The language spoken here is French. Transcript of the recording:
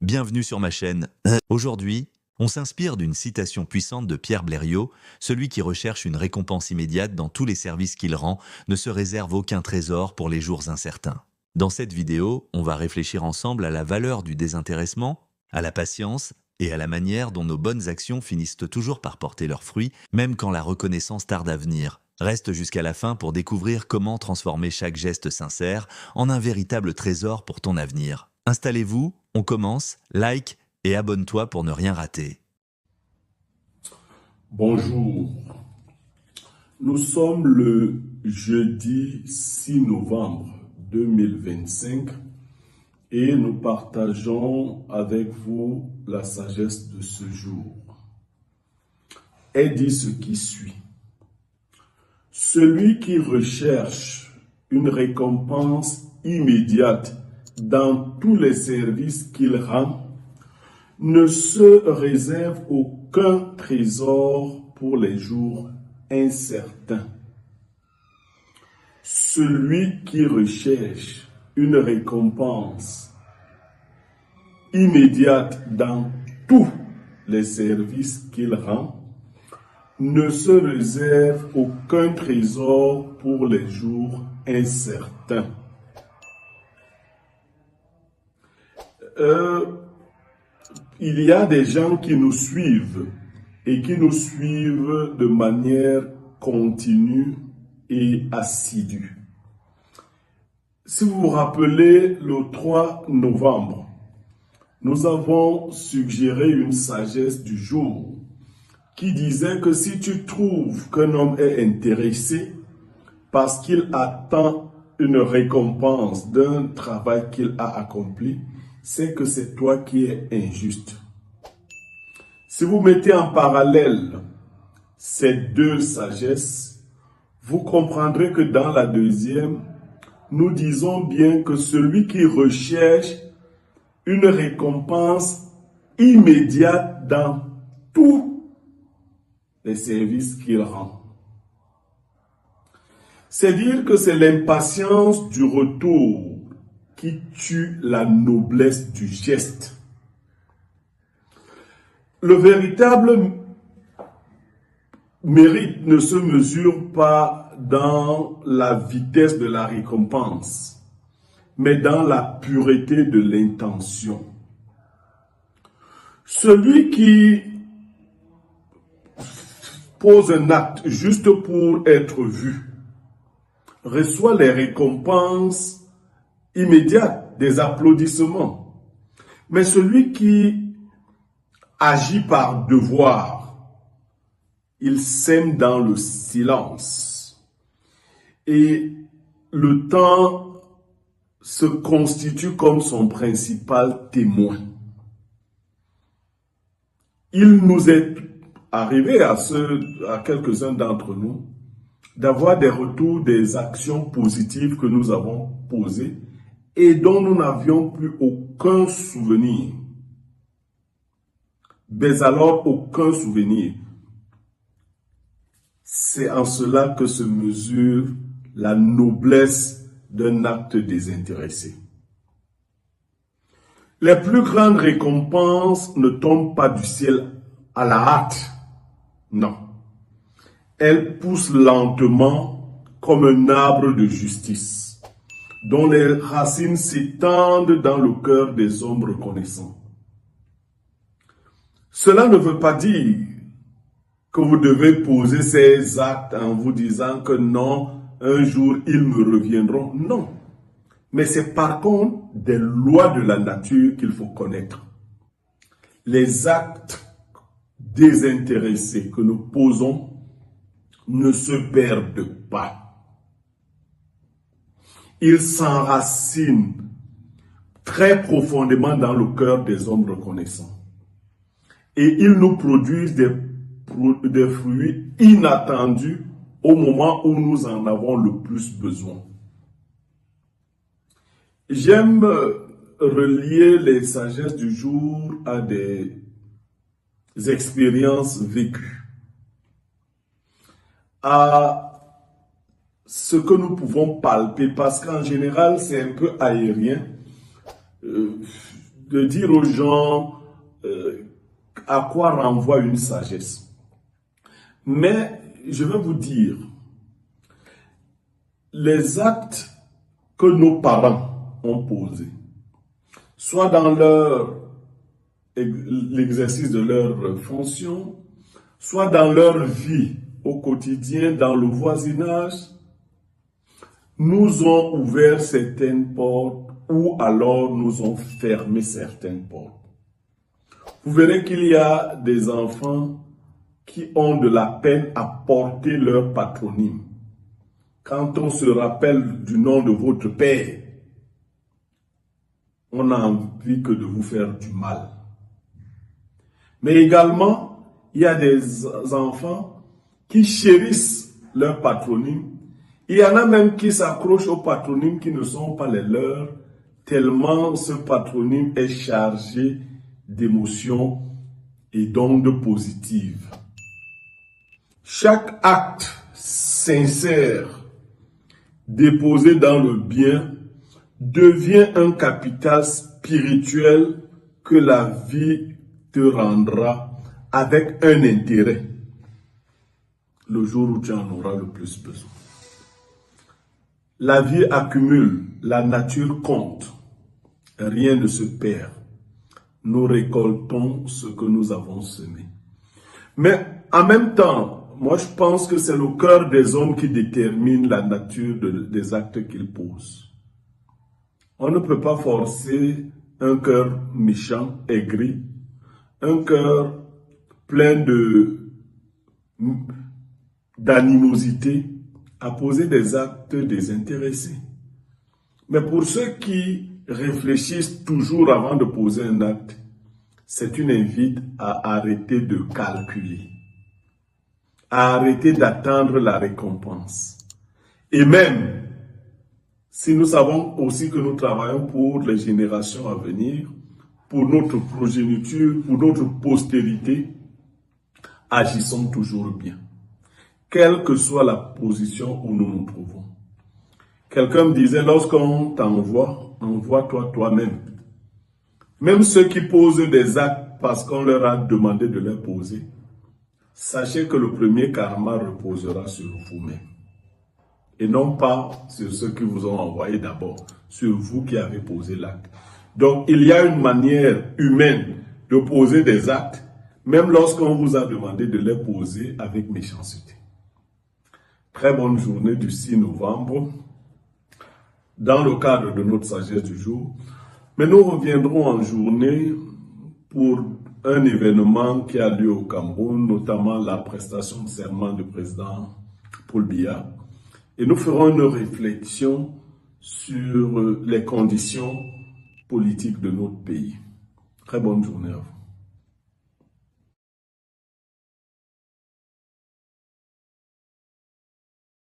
Bienvenue sur ma chaîne. Aujourd'hui, on s'inspire d'une citation puissante de Pierre Blériot: celui qui recherche une récompense immédiate dans tous les services qu'il rend ne se réserve aucun trésor pour les jours incertains. Dans cette vidéo, on va réfléchir ensemble à la valeur du désintéressement, à la patience et à la manière dont nos bonnes actions finissent toujours par porter leurs fruits, même quand la reconnaissance tarde à venir. Reste jusqu'à la fin pour découvrir comment transformer chaque geste sincère en un véritable trésor pour ton avenir. Installez-vous, on commence, like et abonne-toi pour ne rien rater. Bonjour, nous sommes le jeudi 6 novembre 2025 et nous partageons avec vous la sagesse de ce jour. Est dit ce qui suit: celui qui recherche une récompense immédiate dans tous les services qu'il rend ne se réserve aucun trésor pour les jours incertains. Celui qui recherche une récompense immédiate dans tous les services qu'il rend ne se réserve aucun trésor pour les jours incertains. Il y a des gens qui nous suivent et qui nous suivent de manière continue et assidue. Si vous vous rappelez, le 3 novembre, nous avons suggéré une sagesse du jour qui disait que si tu trouves qu'un homme est intéressé parce qu'il attend une récompense d'un travail qu'il a accompli, c'est que c'est toi qui es injuste. Si vous mettez en parallèle ces deux sagesses, vous comprendrez que dans la deuxième, nous disons bien que celui qui recherche une récompense immédiate dans tous les services qu'il rend. C'est dire que c'est l'impatience du retour qui tue la noblesse du geste. Le véritable mérite ne se mesure pas dans la vitesse de la récompense, mais dans la pureté de l'intention. Celui qui pose un acte juste pour être vu reçoit les récompenses immédiates, des applaudissements. Mais celui qui agit par devoir, il sème dans le silence. Et le temps se constitue comme son principal témoin. Il nous est arrivé à quelques-uns d'entre nous d'avoir des retours des actions positives que nous avons posées et dont nous n'avions plus aucun souvenir. Mais alors, aucun souvenir. C'est en cela que se mesure la noblesse d'un acte désintéressé. Les plus grandes récompenses ne tombent pas du ciel à la hâte. Non. Elles poussent lentement comme un arbre de justice, dont les racines s'étendent dans le cœur des hommes reconnaissants. Cela ne veut pas dire que vous devez poser ces actes en vous disant que non, un jour ils me reviendront. Non. Mais c'est par contre des lois de la nature qu'il faut connaître. Les actes désintéressés que nous posons ne se perdent pas. Ils s'enracinent très profondément dans le cœur des hommes reconnaissants. Et ils nous produisent des fruits inattendus au moment où nous en avons le plus besoin. J'aime relier les sagesses du jour à des expériences vécues, à ce que nous pouvons palper, parce qu'en général, c'est un peu aérien. de dire aux gens à quoi renvoie une sagesse. Mais je vais vous dire, les actes que nos parents ont posés, soit dans l'exercice de leur fonction, soit dans leur vie au quotidien, dans le voisinage, nous ont ouvert certaines portes ou alors nous ont fermé certaines portes. Vous verrez qu'il y a des enfants qui ont de la peine à porter leur patronyme. Quand on se rappelle du nom de votre père, on n'a envie que de vous faire du mal. Mais également, il y a des enfants qui chérissent leur patronyme. Il y en a même qui s'accrochent aux patronymes qui ne sont pas les leurs, tellement ce patronyme est chargé d'émotions et d'ondes positives. Chaque acte sincère déposé dans le bien devient un capital spirituel que la vie te rendra avec un intérêt le jour où tu en auras le plus besoin. La vie accumule, la nature compte, rien ne se perd. Nous récoltons ce que nous avons semé. Mais en même temps, moi je pense que c'est le cœur des hommes qui détermine la nature des actes qu'ils posent. On ne peut pas forcer un cœur méchant, aigri, un cœur plein d'animosité à poser des actes désintéressés. Mais pour ceux qui réfléchissent toujours avant de poser un acte, c'est une invite à arrêter de calculer, à arrêter d'attendre la récompense. Et même, si nous savons aussi que nous travaillons pour les générations à venir, pour notre progéniture, pour notre postérité, agissons toujours bien, quelle que soit la position où nous nous trouvons. Quelqu'un me disait, lorsqu'on t'envoie, envoie-toi toi-même. Même ceux qui posent des actes parce qu'on leur a demandé de les poser, sachez que le premier karma reposera sur vous-même. Et non pas sur ceux qui vous ont envoyé d'abord, sur vous qui avez posé l'acte. Donc, il y a une manière humaine de poser des actes, même lorsqu'on vous a demandé de les poser avec méchanceté. Très bonne journée du 6 novembre, dans le cadre de notre sagesse du jour. Mais nous reviendrons en journée pour un événement qui a lieu au Cameroun, notamment la prestation de serment du président Paul Biya. Et nous ferons une réflexion sur les conditions politiques de notre pays. Très bonne journée à vous.